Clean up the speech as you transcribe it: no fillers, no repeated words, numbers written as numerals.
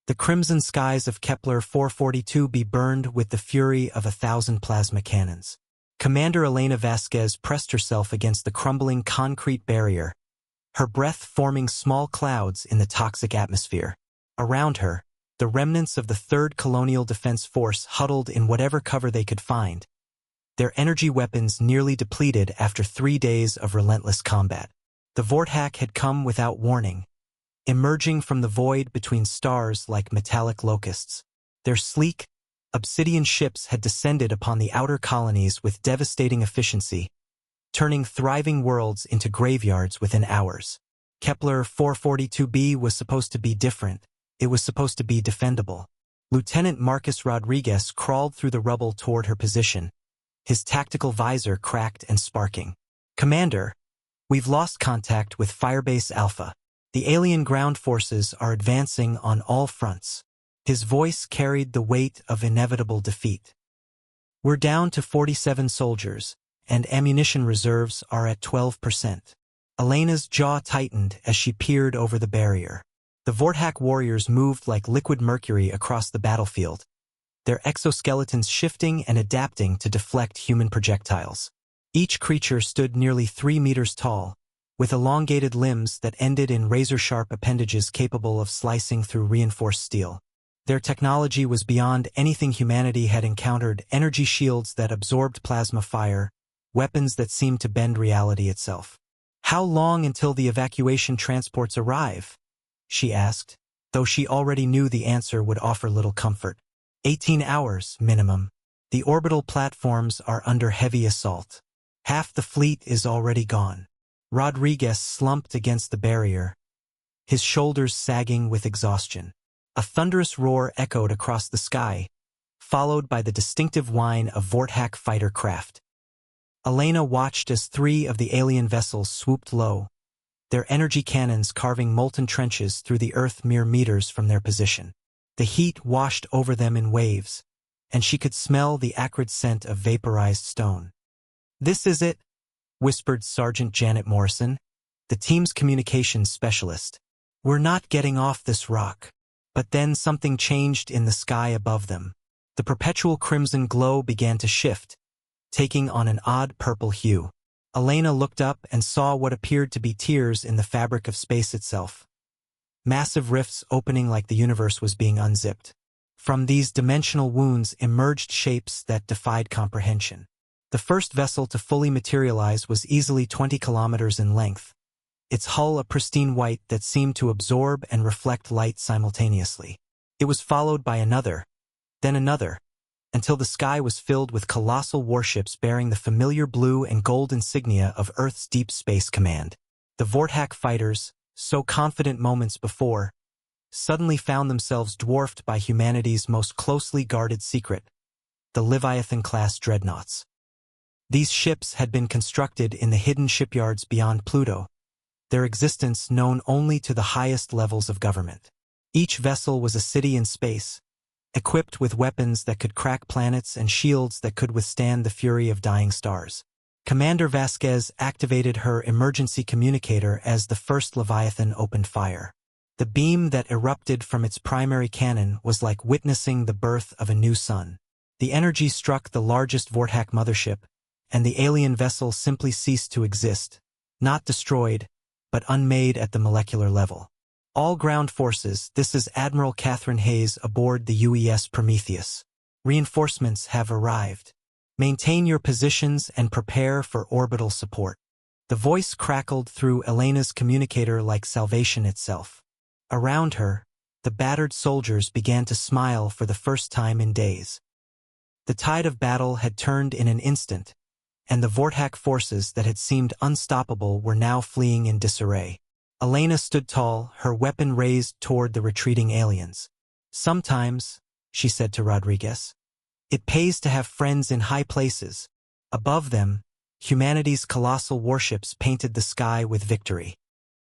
The crimson skies of Kepler 442b burned with the fury of 1,000 plasma cannons. Commander Elena Vasquez pressed herself against the crumbling concrete barrier, her breath forming small clouds in the toxic atmosphere. Around her, the remnants of the 3rd Colonial Defense Force huddled in whatever cover they could find, their energy weapons nearly depleted after 3 days of relentless combat. The Vortak had come without warning, emerging from the void between stars like metallic locusts. Their sleek, obsidian ships had descended upon the outer colonies with devastating efficiency, turning thriving worlds into graveyards within hours. Kepler 442b was supposed to be different. It was supposed to be defendable. Lieutenant Marcus Rodriguez crawled through the rubble toward her position, his tactical visor cracked and sparking. "Commander, we've lost contact with Firebase Alpha. The alien ground forces are advancing on all fronts." His voice carried the weight of inevitable defeat. "We're down to 47 soldiers, and ammunition reserves are at 12%. Elena's jaw tightened as she peered over the barrier. The Vortak warriors moved like liquid mercury across the battlefield, their exoskeletons shifting and adapting to deflect human projectiles. Each creature stood nearly 3 meters tall, with elongated limbs that ended in razor-sharp appendages capable of slicing through reinforced steel. Their technology was beyond anything humanity had encountered: energy shields that absorbed plasma fire, weapons that seemed to bend reality itself. "How long until the evacuation transports arrive?" she asked, though she already knew the answer would offer little comfort. 18 hours, minimum. The orbital platforms are under heavy assault. Half the fleet is already gone. Rodriguez slumped against the barrier, his shoulders sagging with exhaustion. A thunderous roar echoed across the sky, followed by the distinctive whine of Vortak fighter craft. Elena watched as 3 of the alien vessels swooped low, their energy cannons carving molten trenches through the earth mere meters from their position. The heat washed over them in waves, and she could smell the acrid scent of vaporized stone. "This is it," whispered Sergeant Janet Morrison, the team's communications specialist. "We're not getting off this rock." But then something changed in the sky above them. The perpetual crimson glow began to shift, taking on an odd purple hue. Elena looked up and saw what appeared to be tears in the fabric of space itself. Massive rifts opening like the universe was being unzipped. From these dimensional wounds emerged shapes that defied comprehension. The first vessel to fully materialize was easily 20 kilometers in length, its hull a pristine white that seemed to absorb and reflect light simultaneously. It was followed by another, then another, until the sky was filled with colossal warships bearing the familiar blue and gold insignia of Earth's Deep Space Command. The Vortak fighters, so confident moments before, suddenly found themselves dwarfed by humanity's most closely guarded secret, the Leviathan-class dreadnoughts. These ships had been constructed in the hidden shipyards beyond Pluto, their existence known only to the highest levels of government. Each vessel was a city in space, equipped with weapons that could crack planets and shields that could withstand the fury of dying stars. Commander Vasquez activated her emergency communicator as the first Leviathan opened fire. The beam that erupted from its primary cannon was like witnessing the birth of a new sun. The energy struck the largest Vortak mothership, and the alien vessel simply ceased to exist, not destroyed, but unmade at the molecular level. "All ground forces, this is Admiral Catherine Hayes aboard the UES Prometheus. Reinforcements have arrived. Maintain your positions and prepare for orbital support." The voice crackled through Elena's communicator like salvation itself. Around her, the battered soldiers began to smile for the first time in days. The tide of battle had turned in an instant, and the Vortak forces that had seemed unstoppable were now fleeing in disarray. Elena stood tall, her weapon raised toward the retreating aliens. "Sometimes," she said to Rodriguez, "it pays to have friends in high places." Above them, humanity's colossal warships painted the sky with victory.